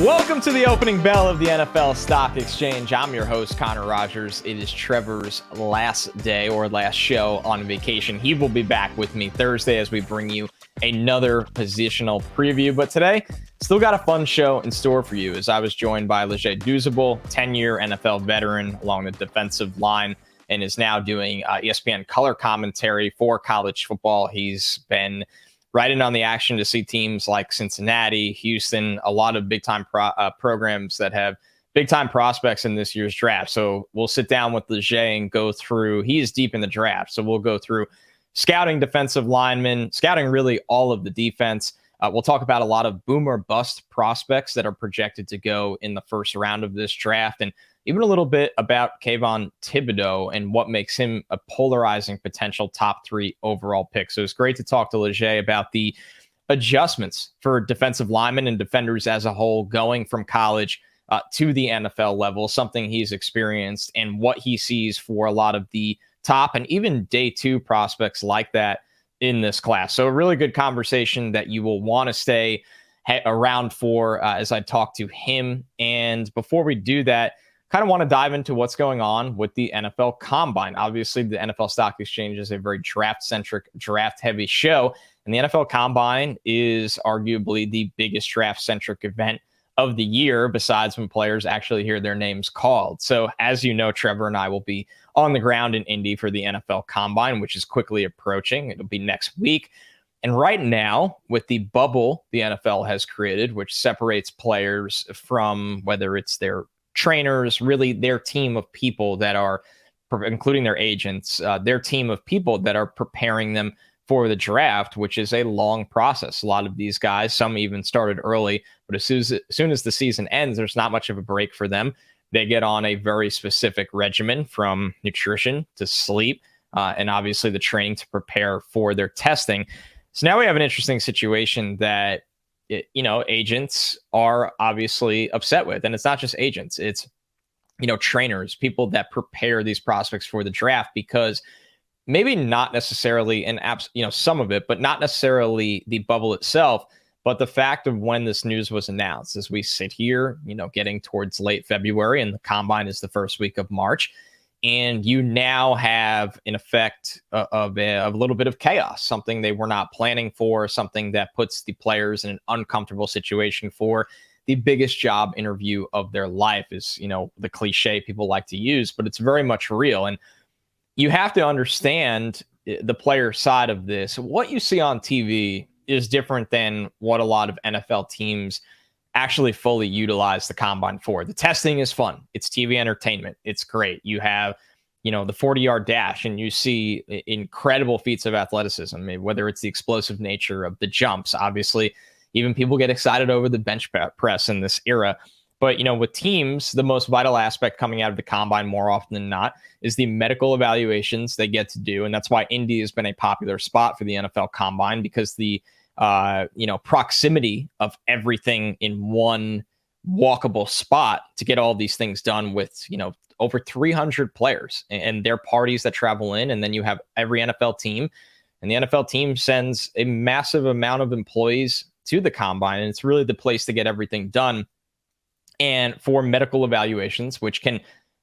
Welcome to the opening bell of the NFL Stock Exchange. I'm your host, Connor Rogers. It is Trevor's last day or last show on vacation. He will be back with me Thursday as we bring you another positional preview. But today, still got a fun show in store for you as I was joined by Leger Douzable, 10-year NFL veteran along the defensive line, and is now doing ESPN color commentary for college football. He's been right in on the action to see teams like Cincinnati, Houston, a lot of big-time programs that have big-time prospects in this year's draft. So we'll sit down with Leger and go through, he is deep in the draft, so we'll go through scouting defensive linemen, scouting really all of the defense. We'll talk about a lot of boom or bust prospects that are projected to go in the first round of this draft, and even a little bit about Kayvon Thibodeaux and what makes him a polarizing potential top 3 overall pick. So it's great to talk to Leger about the adjustments for defensive linemen and defenders as a whole going from college to the NFL level, something he's experienced and what he sees for a lot of the top and even day 2 prospects like that in this class. So a really good conversation that you will want to stay around for as I talk to him. And before we do that, kind of want to dive into what's going on with the NFL Combine. Obviously, the NFL Stock Exchange is a very draft-centric, draft-heavy show, and the NFL Combine is arguably the biggest draft-centric event of the year, besides when players actually hear their names called. So, as you know, Trevor and I will be on the ground in Indy for the NFL Combine, which is quickly approaching. It'll be next week. And right now, with the bubble the NFL has created, which separates players from whether it's their trainers, really their team of people that are, including their agents, their team of people that are preparing them for the draft, which is a long process. A lot of these guys, some even started early, but as soon as the season ends, there's not much of a break for them. They get on a very specific regimen from nutrition to sleep, and obviously the training to prepare for their testing. So now we have an interesting situation that agents are obviously upset with. And it's not just agents, it's, trainers, people that prepare these prospects for the draft, because maybe not necessarily some of it, but not necessarily the bubble itself, but the fact of when this news was announced. As we sit here, getting towards late February, and the Combine is the first week of March. And you now have an effect of a little bit of chaos, something they were not planning for, something that puts the players in an uncomfortable situation for the biggest job interview of their life is, the cliche people like to use, but it's very much real. And you have to understand the player side of this. What you see on TV is different than what a lot of NFL teams actually fully utilize the Combine for. The testing is fun. It's TV entertainment. It's great. You have, the 40-yard dash, and you see incredible feats of athleticism. I mean, whether it's the explosive nature of the jumps, obviously, even people get excited over the bench press in this era. But, with teams, the most vital aspect coming out of the Combine more often than not is the medical evaluations they get to do. And that's why Indy has been a popular spot for the NFL Combine, because the proximity of everything in one walkable spot to get all these things done with, over 300 players and their parties that travel in. And then you have every NFL team, and the NFL team sends a massive amount of employees to the Combine. And it's really the place to get everything done. And for medical evaluations, which can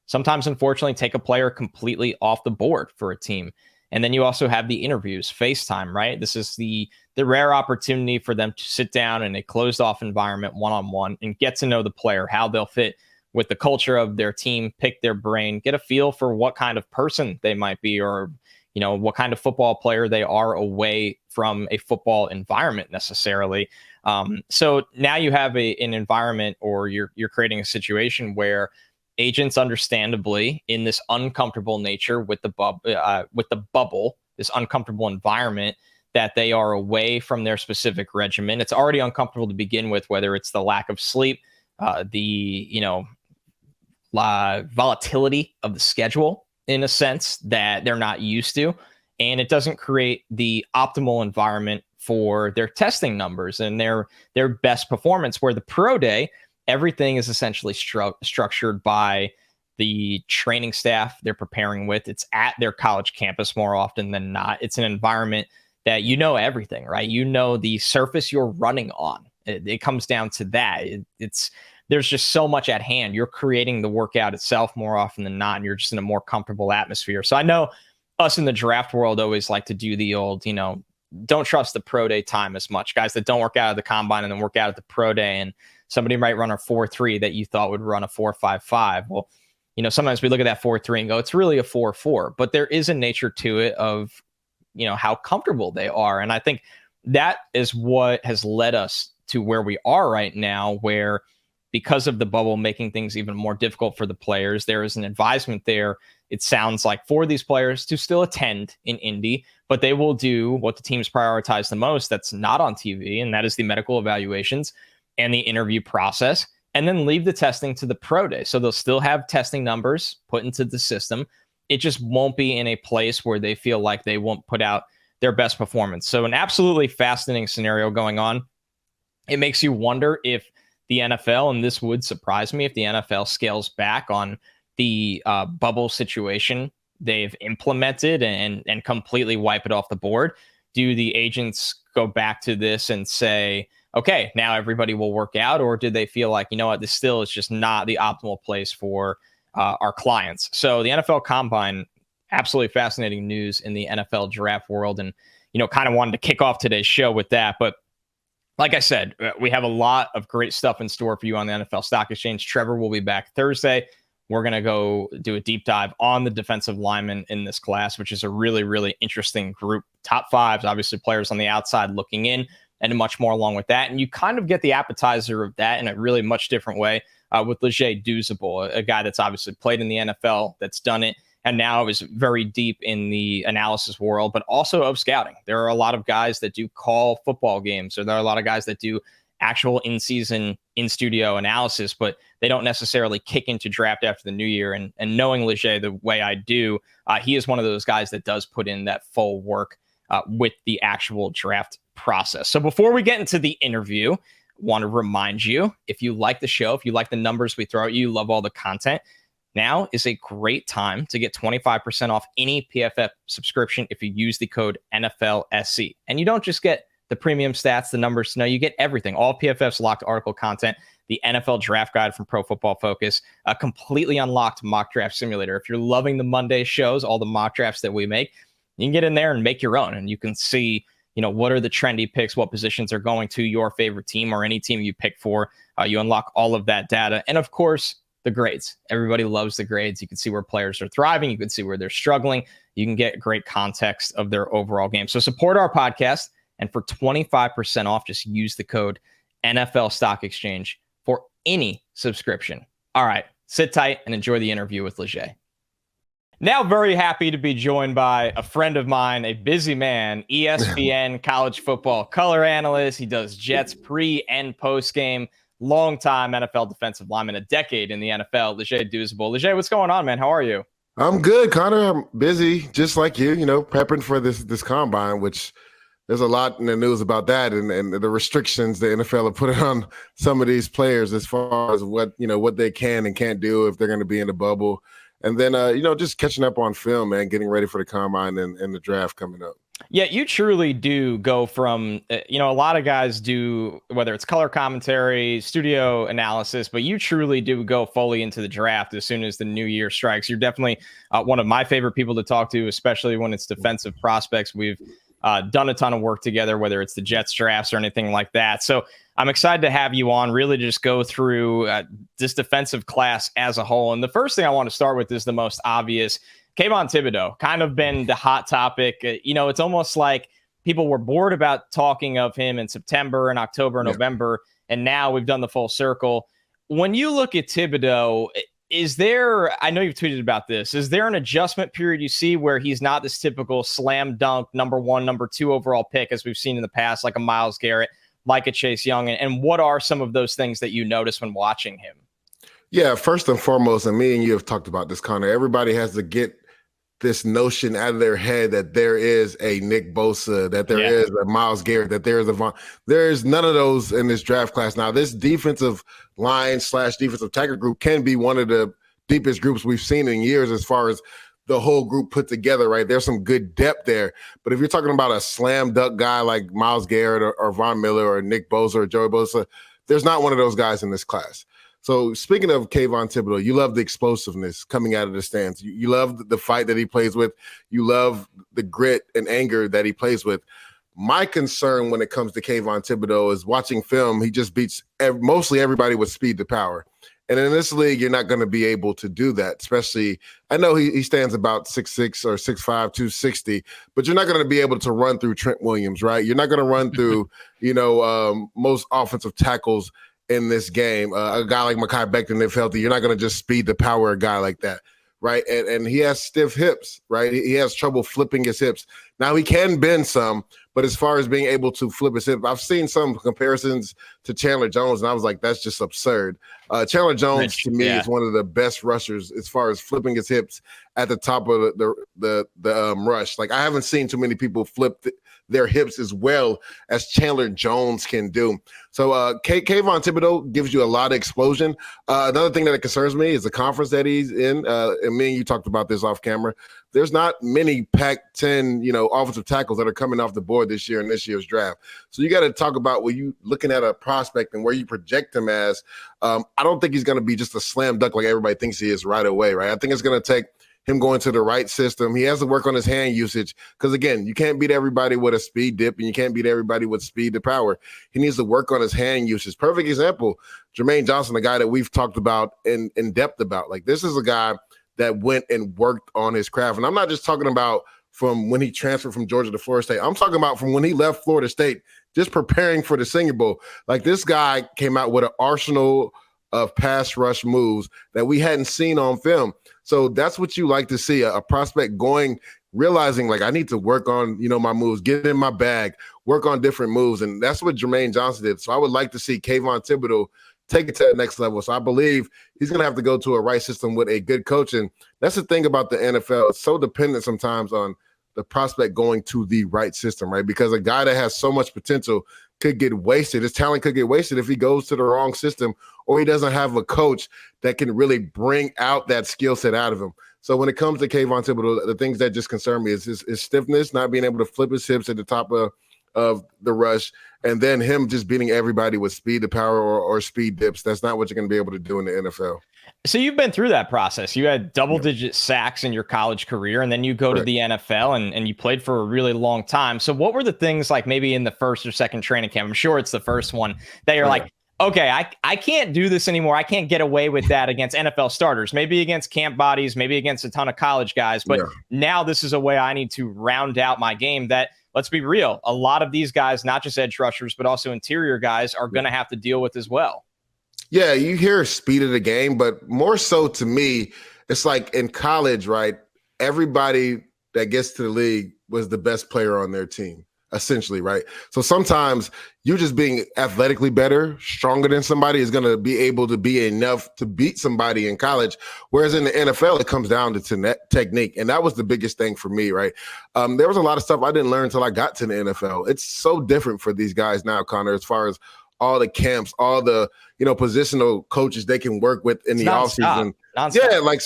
sometimes, unfortunately, take a player completely off the board for a team. And then you also have the interviews, FaceTime, right? This is the rare opportunity for them to sit down in a closed off environment one-on-one and get to know the player, how they'll fit with the culture of their team, pick their brain, get a feel for what kind of person they might be, or, what kind of football player they are away from a football environment necessarily. So now you have an environment, or you're creating a situation where agents, understandably, in this uncomfortable nature with the bubble, this uncomfortable environment that they are away from their specific regimen. It's already uncomfortable to begin with, whether it's the lack of sleep, the volatility of the schedule, in a sense that they're not used to, and it doesn't create the optimal environment for their testing numbers and their best performance. Where the pro day, everything is essentially structured by the training staff they're preparing with. It's at their college campus more often than not. It's an environment that everything, right? The surface you're running on. It comes down to that. It's there's just so much at hand. You're creating the workout itself more often than not, and you're just in a more comfortable atmosphere. So I know us in the draft world always like to do the old, don't trust the pro day time as much. Guys that don't work out at the combine and then work out at the pro day, and somebody might run a 4.3 that you thought would run a 4.55. Well, sometimes we look at that 4.3 and go, it's really a 4.4, but there is a nature to it of, how comfortable they are. And I think that is what has led us to where we are right now, where because of the bubble making things even more difficult for the players, there is an advisement there, it sounds like, for these players to still attend in Indy, but they will do what the teams prioritize the most that's not on TV, and that is the medical evaluations and the interview process, and then leave the testing to the pro day. So they'll still have testing numbers put into the system. It just won't be in a place where they feel like they won't put out their best performance. So an absolutely fascinating scenario going on. It makes you wonder if the NFL, and this would surprise me, if the NFL scales back on the bubble situation they've implemented and completely wipe it off the board. Do the agents go back to this and say, okay, now everybody will work out? Or do they feel like, this still is just not the optimal place for our clients? So the NFL Combine, absolutely fascinating news in the NFL draft world. And, kind of wanted to kick off today's show with that. But like I said, we have a lot of great stuff in store for you on the NFL Stock Exchange. Trevor will be back Thursday. We're going to go do a deep dive on the defensive linemen in this class, which is a really, really interesting group. Top fives, obviously players on the outside looking in, and much more along with that. And you kind of get the appetizer of that in a really much different way with Leger Douzable, a guy that's obviously played in the NFL, that's done it, and now is very deep in the analysis world, but also of scouting. There are a lot of guys that do call football games, or there are a lot of guys that do actual in-season, in-studio analysis, but they don't necessarily kick into draft after the new year. And knowing Leger the way I do, he is one of those guys that does put in that full work with the actual draft process. So before we get into the interview, want to remind you, if you like the show, if you like the numbers we throw at you, love all the content, now is a great time to get 25% off any PFF subscription if you use the code NFLSE. And you don't just get the premium stats, the numbers, no, you get everything. All PFF's locked article content, the NFL draft guide from Pro Football Focus, a completely unlocked mock draft simulator. If you're loving the Monday shows, all the mock drafts that we make, you can get in there and make your own. And you can see, what are the trendy picks, what positions are going to your favorite team or any team you pick for. You unlock all of that data. And of course, the grades. Everybody loves the grades. You can see where players are thriving. You can see where they're struggling. You can get great context of their overall game. So support our podcast. And for 25% off, just use the code NFL Stock Exchange for any subscription. All right, sit tight and enjoy the interview with Leger. Now, very happy to be joined by a friend of mine, a busy man, ESPN college football color analyst. He does Jets pre and post game. Longtime NFL defensive lineman, a decade in the NFL, Leger Douzable. Leger, what's going on, man? How are you? I'm good, Connor. I'm busy, just like you, prepping for this combine, which there's a lot in the news about that and the restrictions the NFL are putting on some of these players as far as what they can and can't do if they're going to be in the bubble. And then, just catching up on film, man, getting ready for the combine and the draft coming up. Yeah, you truly do go from, a lot of guys do, whether it's color commentary, studio analysis, but you truly do go fully into the draft as soon as the new year strikes. You're definitely one of my favorite people to talk to, especially when it's defensive prospects. We've done a ton of work together, whether it's the Jets drafts or anything like that. So I'm excited to have you on, really just go through this defensive class as a whole. And the first thing I want to start with is the most obvious. Kayvon Thibodeaux, kind of been the hot topic. It's almost like people were bored about talking of him in September and October and November, and now we've done the full circle. When you look at Thibodeaux, is there, I know you've tweeted about this, is there an adjustment period you see where he's not this typical slam dunk number 1, number 2 overall pick as we've seen in the past, like a Myles Garrett, like a Chase Young? And what are some of those things that you notice when watching him? Yeah, first and foremost, and me and you have talked about this, Connor, everybody has to get this notion out of their head that there is a Nick Bosa, that there is a Myles Garrett, that there is there's none of those in this draft class. Now, this defensive line / defensive tackle group can be one of the deepest groups we've seen in years as far as the whole group put together, right? There's some good depth there. But if you're talking about a slam dunk guy like Myles Garrett or Von Miller or Nick Bosa or Joey Bosa, there's not one of those guys in this class. So speaking of Kayvon Thibodeaux, you love the explosiveness coming out of the stands. You love the fight that he plays with. You love the grit and anger that he plays with. My concern when it comes to Kayvon Thibodeaux is watching film. He just beats mostly everybody with speed to power. And in this league, you're not going to be able to do that, especially I know he stands about 6'6" or 6'5", 260, but you're not going to be able to run through Trent Williams, right? You're not going to run through, most offensive tackles in this game. A guy like Mekhi Becton, if healthy, you're not going to just speed to power a guy like that, right? And he has stiff hips, right? He has trouble flipping his hips. Now, he can bend some, but as far as being able to flip his hip, I've seen some comparisons to Chandler Jones, and I was like, that's just absurd. Chandler Jones, to me, is one of the best rushers as far as flipping his hips at the top of the rush. Like, I haven't seen too many people flip their hips as well as Chandler Jones can do. So Kayvon Thibodeaux gives you a lot of explosion. Another thing that concerns me is the conference that he's in. And me and you talked about this off camera. There's not many Pac-10, offensive tackles that are coming off the board this year in this year's draft. So you got to talk about when you looking at a prospect and where you project him as. I don't think he's going to be just a slam dunk like everybody thinks he is right away, right? I think it's going to take him going to the right system. He has to work on his hand usage because, again, you can't beat everybody with a speed dip and you can't beat everybody with speed to power. He needs to work on his hand usage. Perfect example, Jermaine Johnson, a guy that we've talked about in depth about. Like, this is a guy that went and worked on his craft. And I'm not just talking about from when he transferred from Georgia to Florida State. I'm talking about from when he left Florida State, just preparing for the Senior Bowl. Like, this guy came out with an arsenal of pass rush moves that we hadn't seen on film. So that's what you like to see, a prospect realizing, like, I need to work on, my moves, get in my bag, work on different moves. And that's what Jermaine Johnson did. So I would like to see Kayvon Thibodeaux take it to the next level. So I believe he's going to have to go to a right system with a good coach. And that's the thing about the NFL. It's so dependent sometimes on the prospect going to the right system, right? Because a guy that has so much potential could get wasted. His talent could get wasted if he goes to the wrong system or he doesn't have a coach that can really bring out that skill set out of him. So when it comes to Kayvon Thibodeaux, the things that just concern me is his stiffness, not being able to flip his hips at the top of the rush, and then him just beating everybody with speed to power or speed dips. That's not what you're going to be able to do in the NFL. So you've been through that process. You had double-digit sacks in your college career, and then you go to the NFL, and you played for a really long time. So what were the things, like maybe in the first or second training camp, I'm sure it's the first one, that you're like, okay, I can't do this anymore. I can't get away with that against NFL starters, maybe against camp bodies, maybe against a ton of college guys. But now this is a way I need to round out my game that, let's be real, a lot of these guys, not just edge rushers, but also interior guys, are going to have to deal with as well. Yeah, you hear speed of the game, but more so to me, it's like in college, right? Everybody that gets to the league was the best player on their team, essentially, right? So sometimes you just being athletically better, stronger than somebody is going to be able to be enough to beat somebody in college. Whereas in the NFL, it comes down to technique. And that was the biggest thing for me, right? There was a lot of stuff I didn't learn until I got to the NFL. It's so different for these guys now, Connor, as far as all the camps, all the, positional coaches they can work with in the offseason. Yeah, like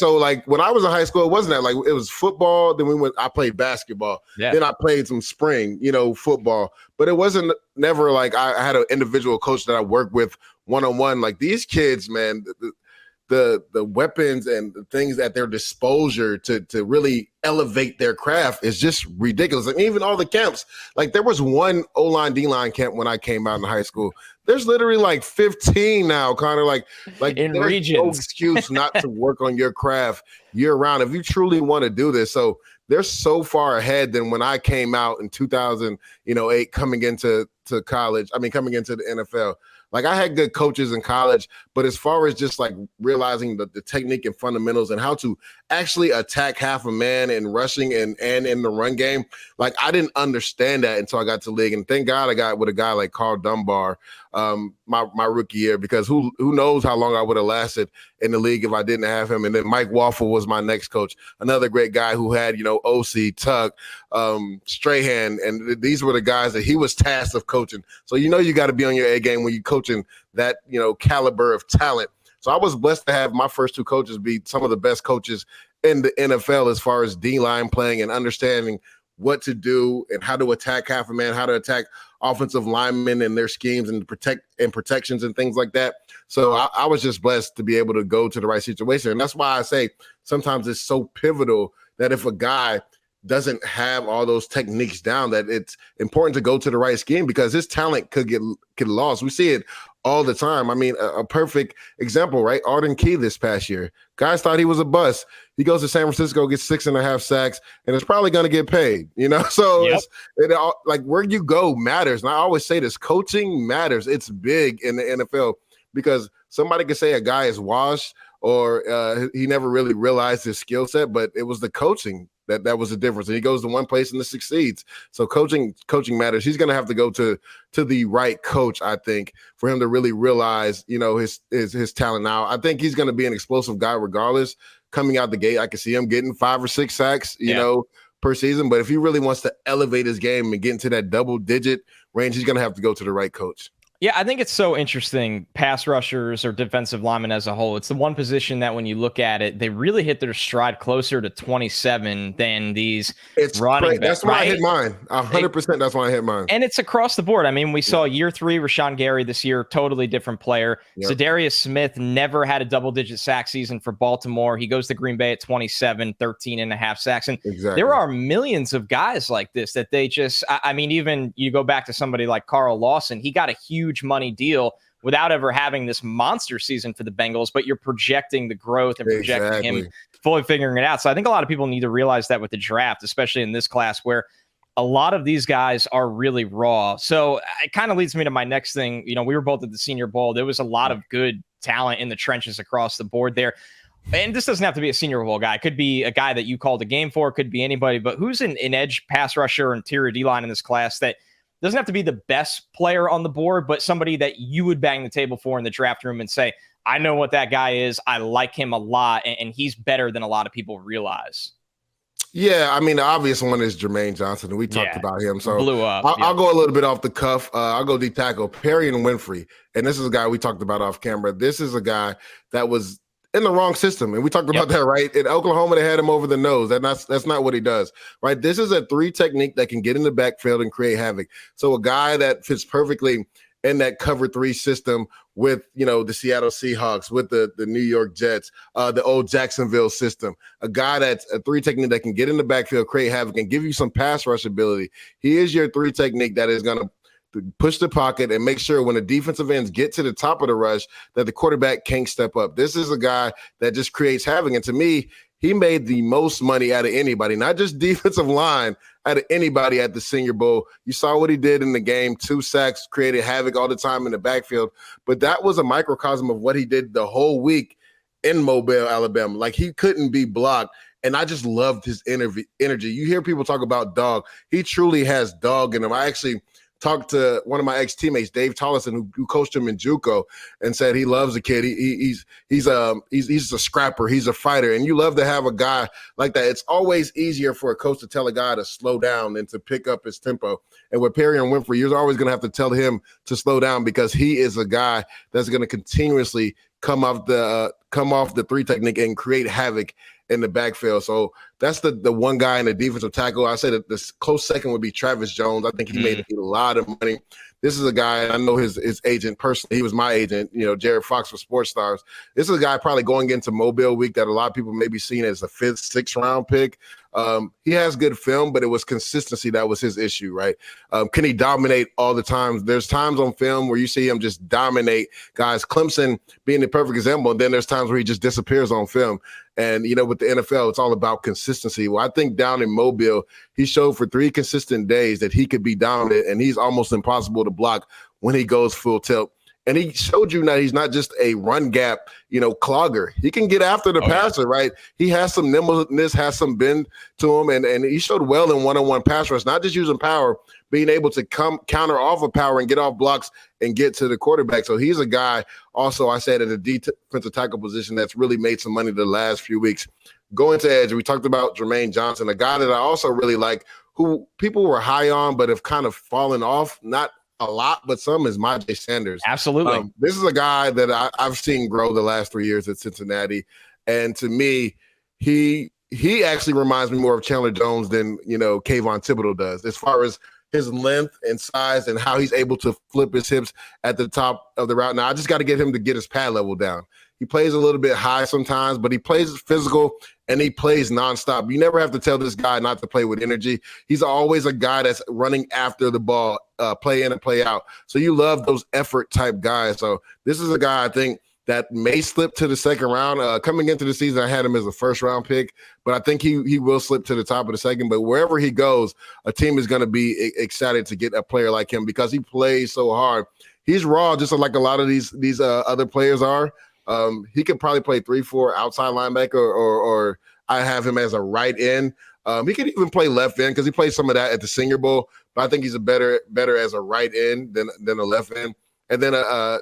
when I was in high school, it wasn't that. Like, it was football, then I played basketball. Yeah. Then I played some spring, football. But it wasn't never like I had an individual coach that I worked with one-on-one. Like, these kids, man, the weapons and the things at their disposal to really elevate their craft is just ridiculous. And even all the camps, like, there was one O-line, D-line camp when I came out in high school. There's literally like 15 now, Connor. Like in regions. No excuse not to work on your craft year round if you truly want to do this. So they're so far ahead than when I came out in 2008, coming into college. I mean, coming into the NFL. Like, I had good coaches in college, but as far as just like realizing the technique and fundamentals and how to actually attack half a man and rushing and in the run game, like, I didn't understand that until I got to the league. And thank God I got with a guy like Carl Dunbar my rookie year, because who knows how long I would have lasted in the league if I didn't have him. And then Mike Waffle was my next coach, another great guy who had, OC, Tuck, Strahan, and these were the guys that he was tasked of coaching. So you got to be on your A game when you're coaching that, caliber of talent. So I was blessed to have my first two coaches be some of the best coaches in the NFL as far as D-line playing and understanding what to do and how to attack half a man, how to attack offensive linemen and their schemes and protections and things like that. So I was just blessed to be able to go to the right situation. And that's why I say sometimes it's so pivotal that if a guy doesn't have all those techniques down, that it's important to go to the right scheme, because his talent could get lost. We see it all the time. I mean, a perfect example, right? Arden Key this past year. Guys thought he was a bust. He goes to San Francisco, gets 6.5 sacks, and it's probably going to get paid, So Yep. like where you go matters. And I always say this, coaching matters. It's big in the NFL, because somebody could say a guy is washed or he never really realized his skill set, but it was the coaching that was the difference. And he goes to one place and it succeeds. So coaching matters. He's going to have to go to the right coach, I think, for him to really realize, his talent. Now, I think he's going to be an explosive guy regardless. Coming out the gate, I can see him getting 5 or 6 sacks, per season. But if he really wants to elevate his game and get into that double-digit range, he's going to have to go to the right coach. Yeah, I think it's so interesting, pass rushers or defensive linemen as a whole. It's the one position that when you look at it, they really hit their stride closer to 27 than these running backs. That's why I hit mine. 100%. That's why I hit mine. And it's across the board. I mean, we saw year 3, Rashawn Gary this year, totally different player. Yep. Zadarius Smith never had a double-digit sack season for Baltimore. He goes to Green Bay at 27, 13.5 sacks. And there are millions of guys like this that they just, I mean, even you go back to somebody like Carl Lawson, he got a huge money deal without ever having this monster season for the Bengals, but you're projecting the growth and projecting him fully figuring it out. So I think a lot of people need to realize that with the draft, especially in this class where a lot of these guys are really raw. So it kind of leads me to my next thing. We were both at the Senior Bowl. There was a lot of good talent in the trenches across the board there. And this doesn't have to be a Senior Bowl guy. It could be a guy that you called a game for. It could be anybody. But who's an edge pass rusher or interior D-line in this class that doesn't have to be the best player on the board, but somebody that you would bang the table for in the draft room and say, I know what that guy is. I like him a lot, and he's better than a lot of people realize. Yeah, I mean, the obvious one is Jermaine Johnson, and we talked about him. So blew up. I'll go a little bit off the cuff. I'll go D tackle, Perry and Winfrey. And this is a guy we talked about off camera. This is a guy that was in the wrong system. And we talked about that, right? In Oklahoma, they had him over the nose. That's not what he does, right? This is a 3 technique that can get in the backfield and create havoc. So a guy that fits perfectly in that cover 3 system with, the Seattle Seahawks, with the New York Jets, the old Jacksonville system, a guy that's a 3 technique that can get in the backfield, create havoc, and give you some pass rush ability. He is your 3 technique that is going to push the pocket and make sure when the defensive ends get to the top of the rush that the quarterback can't step up. This is a guy that just creates havoc. And to me, he made the most money out of anybody, not just defensive line, out of anybody at the Senior Bowl. You saw what he did in the game, 2 sacks, created havoc all the time in the backfield. But that was a microcosm of what he did the whole week in Mobile, Alabama. Like, he couldn't be blocked. And I just loved his energy. You hear people talk about dog. He truly has dog in him. I actually talked to one of my ex-teammates, Dave Tollison, who coached him in JUCO, and said he loves the kid. He's a scrapper. He's a fighter, and you love to have a guy like that. It's always easier for a coach to tell a guy to slow down than to pick up his tempo. And with Perry and Winfrey, you're always going to have to tell him to slow down, because he is a guy that's going to continuously come off the 3 technique and create havoc in the backfield. So that's the one guy in the defensive tackle. I said that the close second would be Travis Jones. I think he made a lot of money. This is a guy, I know his agent personally. He was my agent, Jared Fox for Sports Stars. This is a guy probably going into Mobile Week that a lot of people may be seeing as a 5th, 6th round pick. He has good film, but it was consistency that was his issue, right? Can he dominate all the time? There's times on film where you see him just dominate guys. Clemson being the perfect example, and then there's times where he just disappears on film. And, with the NFL, it's all about consistency. Well, I think down in Mobile, he showed for 3 consistent days that he could be dominant, and he's almost impossible to block when he goes full tilt. And he showed you that he's not just a run gap, clogger. He can get after the passer, right? He has some nimbleness, has some bend to him, and he showed well in one-on-one pass rush, not just using power, being able to counter off of power and get off blocks and get to the quarterback. So he's a guy also, I said, at a defensive tackle position that's really made some money the last few weeks. Going to edge, we talked about Jermaine Johnson, a guy that I also really like, who people were high on but have kind of fallen off, not a lot, but some, is Myjai Sanders. Absolutely. This is a guy that I've seen grow the last 3 years at Cincinnati. And to me, he he actually reminds me more of Chandler Jones than, Kayvon Thibodeaux does, as far as his length and size and how he's able to flip his hips at the top of the route. Now, I just got to get him to get his pad level down. He plays a little bit high sometimes, but he plays physical and he plays nonstop. You never have to tell this guy not to play with energy. He's always a guy that's running after the ball, play in and play out. So you love those effort type guys. So this is a guy I think that may slip to the second round. Coming into the season, I had him as a first-round pick, but I think he will slip to the top of the second. But wherever he goes, a team is going to be excited to get a player like him because he plays so hard. He's raw, just like a lot of these other players are. He could probably play 3-4 outside linebacker, or I have him as a right end. He could even play left end because he played some of that at the Senior Bowl. But I think he's better as a right end than a left end. And then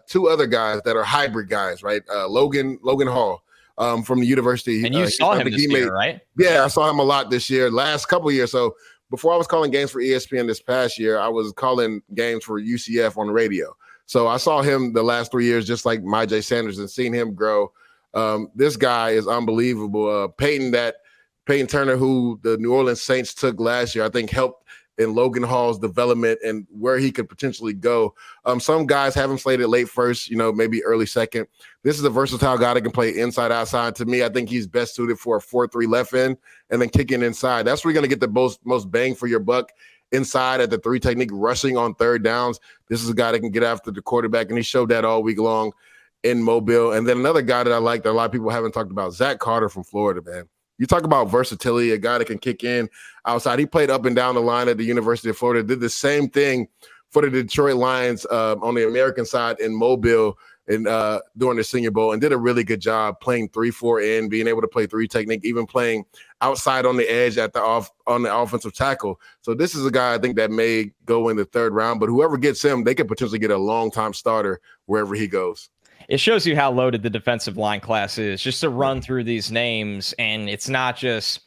two other guys that are hybrid guys, right? Logan Hall from the university. And you saw him this year, right? Yeah, I saw him a lot this year, last couple of years. So before I was calling games for ESPN this past year, I was calling games for UCF on the radio. So I saw him the last 3 years, just like Myjai Sanders, and seen him grow. This guy is unbelievable. Peyton Turner, who the New Orleans Saints took last year, I think helped in Logan Hall's development and where he could potentially go. Some guys have him slated late first, maybe early second. This is a versatile guy that can play inside, outside. To me, I think he's best suited for a 4-3 left end and then kicking inside. That's where you're going to get the most bang for your buck. Inside at the 3 technique, rushing on third downs. This is a guy that can get after the quarterback, and he showed that all week long in Mobile. And then another guy that I like that a lot of people haven't talked about, Zach Carter from Florida, man. You talk about versatility, a guy that can kick in outside. He played up and down the line at the University of Florida, did the same thing for the Detroit Lions on the American side in Mobile and during the Senior Bowl, and did a really good job playing 3-4 in, being able to play 3 technique, even playing outside on the edge on the offensive tackle. So this is a guy I think that may go in the third round, but whoever gets him, they could potentially get a long-time starter wherever he goes. It shows you how loaded the defensive line class is, just to run through these names. And it's not just,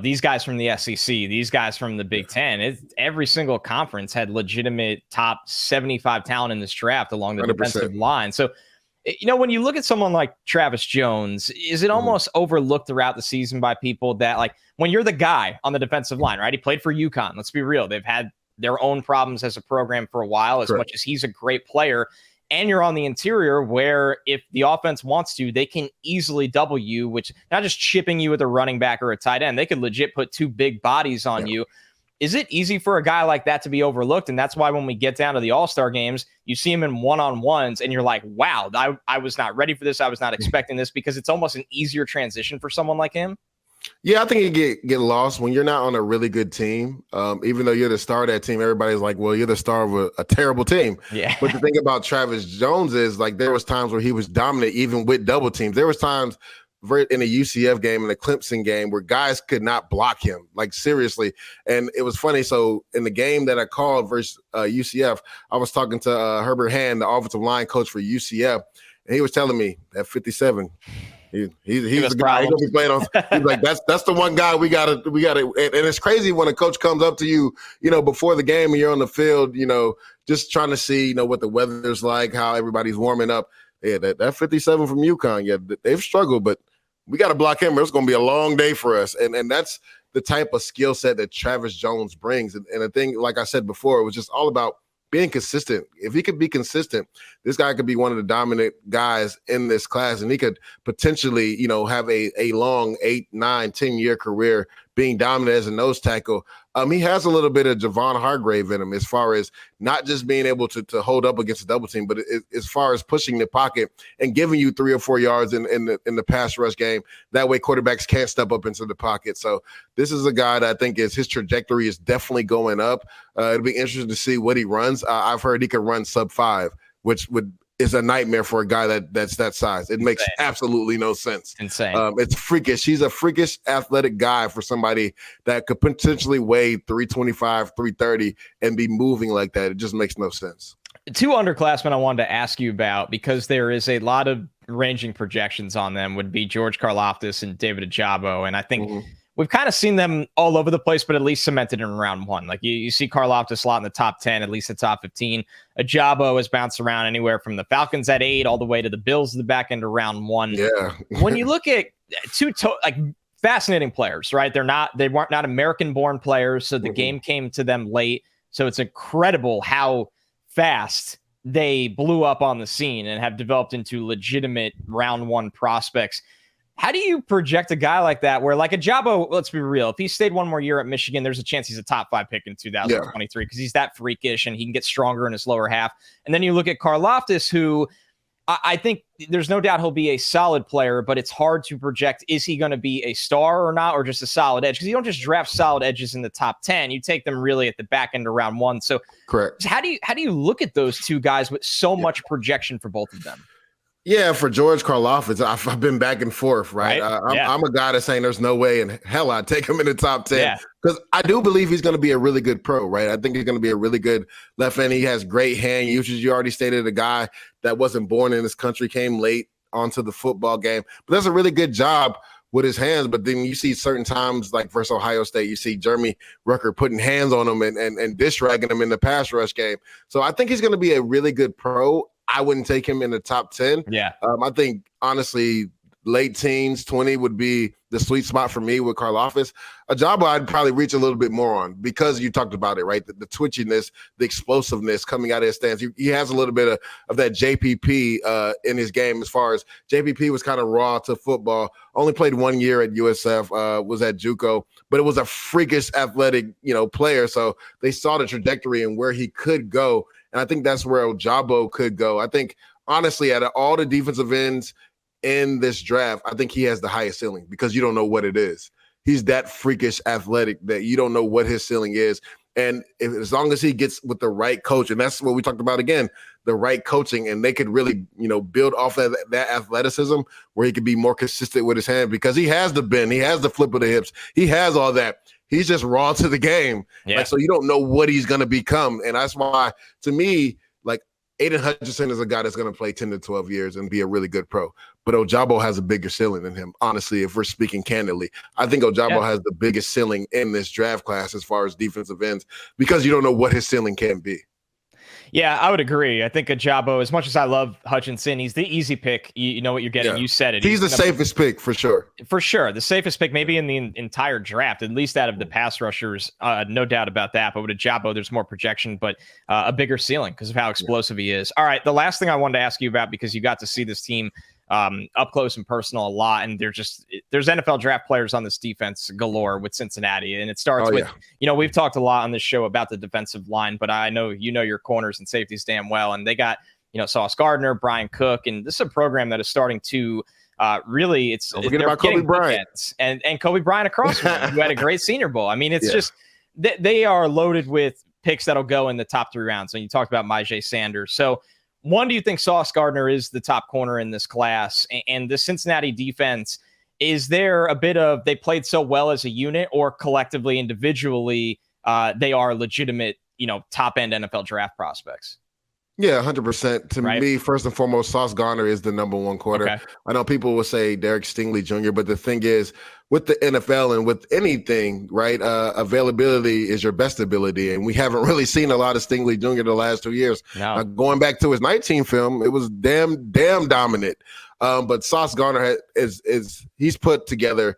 these guys from the SEC, these guys from the Big Ten. Every single conference had legitimate top 75 talent in this draft along the 100%. Defensive line. So, when you look at someone like Travis Jones, is it almost overlooked throughout the season by people that, like, when you're the guy on the defensive line, right? He played for UConn. Let's be real. They've had their own problems as a program for a while, as much as he's a great player. And you're on the interior where if the offense wants to, they can easily double you, which not just chipping you with a running back or a tight end. They could legit put 2 big bodies on you. Is it easy for a guy like that to be overlooked? And that's why when we get down to the All-Star games, you see him in one-on-ones and you're like, wow, I was not ready for this. I was not expecting this, because it's almost an easier transition for someone like him. Yeah, I think you get lost when you're not on a really good team. Even though you're the star of that team, everybody's like, well, you're the star of a terrible team. Yeah. But the thing about Travis Jones is, like, there was times where he was dominant even with double teams. There was times in a UCF game and a Clemson game where guys could not block him, like, seriously. And it was funny. So in the game that I called versus UCF, I was talking to Herbert Hand, the offensive line coach for UCF, and he was telling me that 57 – He's the guy. He's gonna be playing on. He's like, that's the one guy we gotta. And it's crazy when a coach comes up to you, before the game and you're on the field, just trying to see, what the weather's like, how everybody's warming up. Yeah, that 57 from UConn. Yeah, they've struggled, but we got to block him. It's gonna be a long day for us, and that's the type of skill set that Travis Jones brings. And the thing, like I said before, it was just all about being consistent. If he could be consistent, this guy could be one of the dominant guys in this class, and he could potentially, have a long 8, 9, 10-year career being dominant as a nose tackle. He has a little bit of Javon Hargrave in him as far as not just being able to hold up against a double team, but as far as pushing the pocket and giving you 3 or 4 yards in the pass rush game. That way quarterbacks can't step up into the pocket. So this is a guy that I think his trajectory is definitely going up. It'll be interesting to see what he runs. I've heard he could run sub-5, which is a nightmare for a guy that's that size. It makes absolutely no sense. Insane. It's freakish. He's a freakish athletic guy for somebody that could potentially weigh 325, 330 and be moving like that. It just makes no sense. 2 underclassmen I wanted to ask you about, because there is a lot of ranging projections on them, would be George Karloftis and David Ojabo. And I think we've kind of seen them all over the place, but at least cemented in round 1. Like you see Karloftis a lot in the top 10, at least the top 15. Ojabo has bounced around anywhere from the Falcons at 8 all the way to the Bills at the back end of round 1. Yeah. When you look at fascinating players, right? They weren't not American-born players, so the game came to them late. So it's incredible how fast they blew up on the scene and have developed into legitimate round one prospects. How do you project a guy like that where, like Ojabo, let's be real, if he stayed one more year at Michigan, there's a chance he's a top 5 pick in 2023 because he's that freakish and he can get stronger in his lower half. And then you look at Karloftis, who I think there's no doubt he'll be a solid player, but it's hard to project, is he going to be a star or not, or just a solid edge? Because you don't just draft solid edges in the top 10. You take them really at the back end of round 1. So correct. How do you look at those two guys with so much projection for both of them? Yeah, for George Karloftis, I've been back and forth, right? I'm a guy that's saying there's no way in hell I'd take him in the top 10 because I do believe he's going to be a really good pro, right? I think he's going to be a really good left end. He has great hand usage. You already stated a guy that wasn't born in this country, came late onto the football game, but does a really good job with his hands. But then you see certain times, like versus Ohio State, you see Jeremy Rucker putting hands on him and dish-ragging him in the pass rush game. So I think he's going to be a really good pro. I wouldn't take him in the top 10. Yeah. I think, honestly, late teens, 20 would be the sweet spot for me with Karloftis. Ojabo, I'd probably reach a little bit more on because you talked about it, right? The twitchiness, the explosiveness coming out of his stance. He has a little bit of that JPP in his game as far as JPP was kind of raw to football. Only played 1 year at USF, was at JUCO, but it was a freakish athletic, player. So they saw the trajectory and where he could go. And I think that's where Ojabo could go. I think, honestly, out of all the defensive ends in this draft, I think he has the highest ceiling because you don't know what it is. He's that freakish athletic that you don't know what his ceiling is. And as long as he gets with the right coach, and that's what we talked about again, the right coaching, and they could really, build off that athleticism where he could be more consistent with his hand because he has the bend, he has the flip of the hips, he has all that. He's just raw to the game. Yeah. So you don't know what he's going to become. And that's why, to me, Aiden Hutchinson is a guy that's going to play 10 to 12 years and be a really good pro. But Ojabo has a bigger ceiling than him, honestly, if we're speaking candidly. I think Ojabo has the biggest ceiling in this draft class as far as defensive ends because you don't know what his ceiling can be. Yeah, I would agree. I think Ojabo, as much as I love Hutchinson, he's the easy pick. You know what you're getting. Yeah. You said it. He's the safest pick for sure. For sure. The safest pick maybe in the entire draft, at least out of the pass rushers. No doubt about that. But with Ojabo, there's more projection, but a bigger ceiling because of how explosive he is. All right, the last thing I wanted to ask you about, because you got to see this team up close and personal a lot, and there's NFL draft players on this defense galore with Cincinnati, and it starts with we've talked a lot on this show about the defensive line, but I know your corners and safeties damn well, and they got Sauce Gardner, Brian Cook, and this is a program that is starting to really don't forget about Kobe Bryant and Kobe Bryant across from him, who had a great Senior Bowl. I mean, it's just they are loaded with picks that'll go in the top 3 rounds. And you talked about Myjai Sanders, so. One, do you think Sauce Gardner is the top corner in this class? And the Cincinnati defense, is there a bit of they played so well as a unit, or collectively, individually, they are legitimate, top-end NFL draft prospects? Yeah, 100%. To me, first and foremost, Sauce Gardner is the number one corner. Okay. I know people will say Derek Stingley Jr., but the thing is, with the NFL and with anything, right, availability is your best ability. And we haven't really seen a lot of Stingley Jr. the last 2 years. No. Going back to his 19 film, it was damn dominant. But Sauce Gardner he's put together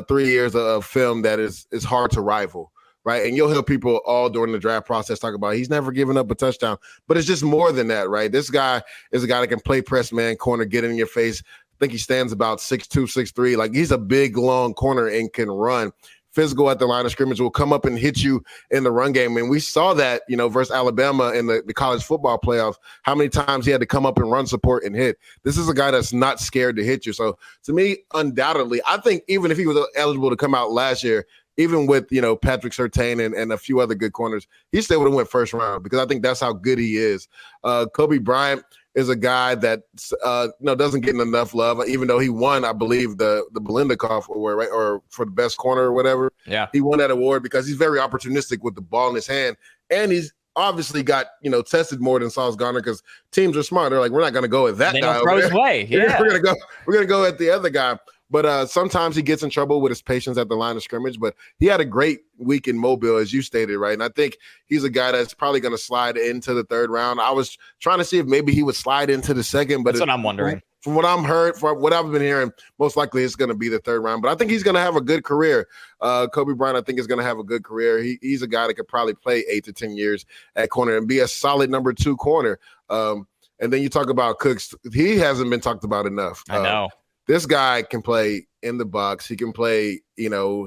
3 years of film that is hard to rival. Right. And you'll hear people all during the draft process talk about he's never given up a touchdown, but it's just more than that. Right. This guy is a guy that can play press man corner, get in your face. I think he stands about 6'2", 6'3". Like, he's a big, long corner and can run. Physical at the line of scrimmage, will come up and hit you in the run game. And we saw that, versus Alabama in the college football playoffs, how many times he had to come up and run support and hit. This is a guy that's not scared to hit you. So to me, undoubtedly, I think even if he was eligible to come out last year, even with, Patrick Surtain and a few other good corners, he still would have went first round because I think that's how good he is. Kobe Bryant is a guy that doesn't get enough love, even though he won, I believe, the Belendikoff award, right, or for the best corner or whatever. Yeah, he won that award because he's very opportunistic with the ball in his hand, and he's obviously got tested more than Sauce Gardner because teams are smart. They're like, we're not going to go with that guy. Throw his way. Yeah, we're gonna go at the other guy. But sometimes he gets in trouble with his patience at the line of scrimmage. But he had a great week in Mobile, as you stated, right? And I think he's a guy that's probably going to slide into the 3rd round. I was trying to see if maybe he would slide into the 2nd. But that's what I'm wondering. from what I've been hearing, most likely it's going to be the third round. But I think he's going to have a good career. Kobe Bryant, I think, is going to have a good career. He's a guy that could probably play 8 to 10 years at corner and be a solid number 2 corner. And then you talk about Cooks. He hasn't been talked about enough. I know. This guy can play in the box. He can play,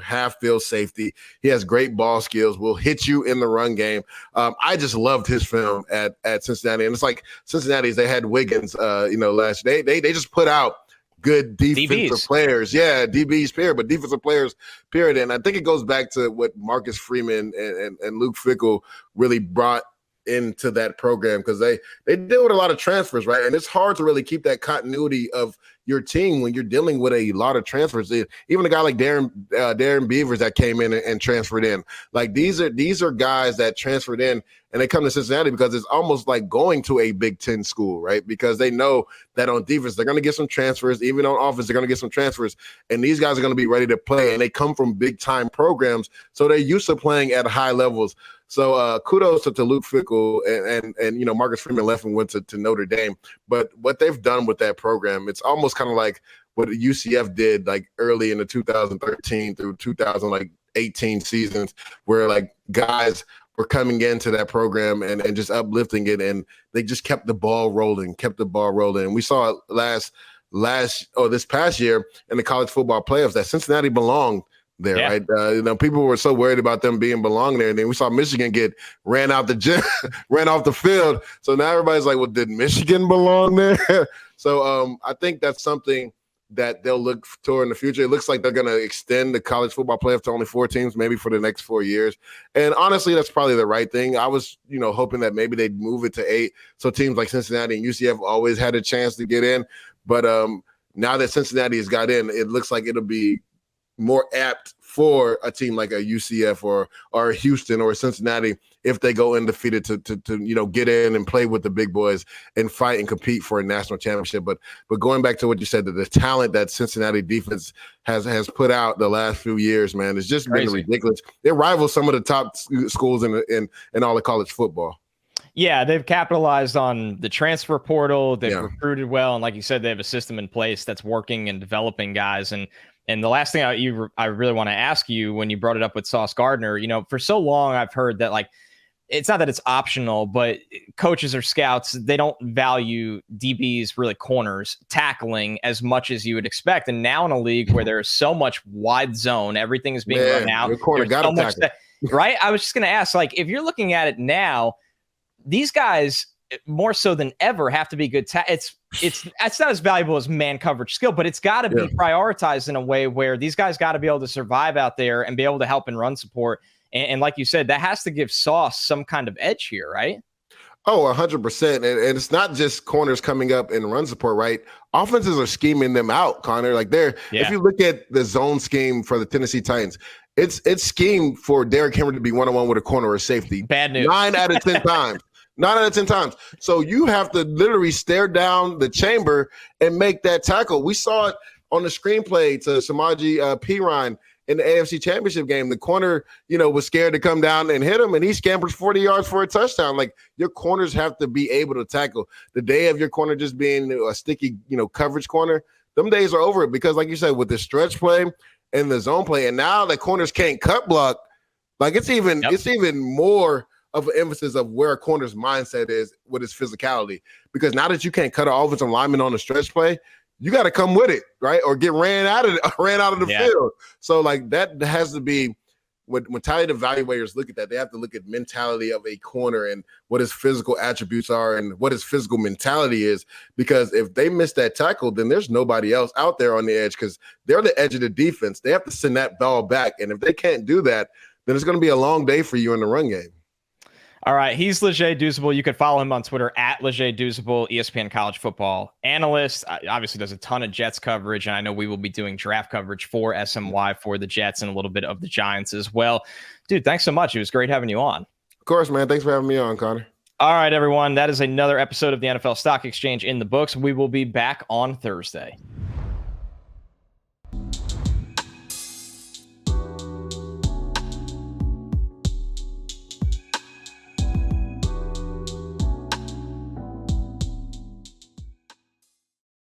half field safety. He has great ball skills, will hit you in the run game. I just loved his film at Cincinnati. And it's like Cincinnati's, they had Wiggins, last day. They just put out good defensive players. Yeah, DBs, period, but defensive players, period. And I think it goes back to what Marcus Freeman and Luke Fickell really brought into that program, because they deal with a lot of transfers, right? And it's hard to really keep that continuity of your team when you're dealing with a lot of transfers. Even a guy like Darren Beavers that came in and transferred in. Like these are guys that transferred in and they come to Cincinnati because it's almost like going to a Big Ten school, right? Because they know that on defense they're going to get some transfers, even on offense they're going to get some transfers, and these guys are going to be ready to play. And they come from big time programs, so they're used to playing at high levels. So kudos to Luke Fickell and Marcus Freeman left and went to Notre Dame. But what they've done with that program, it's almost kind of like what UCF did like early in the 2013 through 2018 seasons, where like guys were coming into that program and just uplifting it, and they just kept the ball rolling. And we saw it this past year in the college football playoffs that Cincinnati belonged there, right? People were so worried about them belong there, and then we saw Michigan get ran off the field. So now everybody's like, well, did Michigan belong there? So I think that's something that they'll look toward in the future. It looks like they're going to extend the college football playoff to only 4 teams, maybe for the next 4 years. And honestly, that's probably the right thing. I was, hoping that maybe they'd move it to 8, so teams like Cincinnati and UCF always had a chance to get in. But now that Cincinnati has got in, it looks like it'll be more apt for a team like a UCF or Houston or Cincinnati, if they go undefeated, to get in and play with the big boys and fight and compete for a national championship. But going back to what you said, that the talent that Cincinnati defense has put out the last few years, man, it's just been ridiculous. It rivals some of the top schools in all of college football. Yeah, they've capitalized on the transfer portal. They've recruited well, and like you said, they have a system in place that's working and developing guys. And the last thing I really want to ask you, when you brought it up with Sauce Gardner, for so long I've heard that, like, it's not that it's optional, but coaches or scouts, they don't value DBs, really corners, tackling as much as you would expect. And now in a league where there's so much wide zone, everything is being run out. Your corner got to tackle. Right? I was just going to ask, like, if you're looking at it now, these guys more so than ever have to be good. It's not as valuable as man coverage skill, but it's got to be prioritized in a way where these guys got to be able to survive out there and be able to help in run support. And like you said, that has to give Sauce some kind of edge here, right? Oh, 100%. And it's not just corners coming up in run support, right? Offenses are scheming them out, Connor. Like if you look at the zone scheme for the Tennessee Titans, it's schemed for Derrick Henry to be one-on-one with a corner or safety. Bad news. 9 out of 10 times. 9 out of 10 times. So you have to literally stare down the chamber and make that tackle. We saw it on the screenplay to Samaje Perine in the AFC Championship game. The corner, was scared to come down and hit him, and he scampers 40 yards for a touchdown. Like, your corners have to be able to tackle. The day of your corner just being a sticky, coverage corner, them days are over, because like you said, with the stretch play and the zone play, and now the corners can't cut block, like it's even more of an emphasis of where a corner's mindset is with his physicality. Because now that you can't cut an offensive lineman on a stretch play, you got to come with it, right? Or get ran out of the field. So like that has to be when talent evaluators look at that, they have to look at mentality of a corner and what his physical attributes are and what his physical mentality is. Because if they miss that tackle, then there's nobody else out there on the edge, because they're the edge of the defense. They have to send that ball back. And if they can't do that, then it's going to be a long day for you in the run game. All right, he's Leger Douzable. You can follow him on Twitter at Leger Douzable, ESPN college football analyst. Obviously does a ton of Jets coverage, and I know we will be doing draft coverage for SMY for the Jets and a little bit of the Giants as well. Dude, thanks so much. It was great having you on. Of course, man. Thanks for having me on, Connor. All right, everyone. That is another episode of the NFL Stock Exchange in the books. We will be back on Thursday.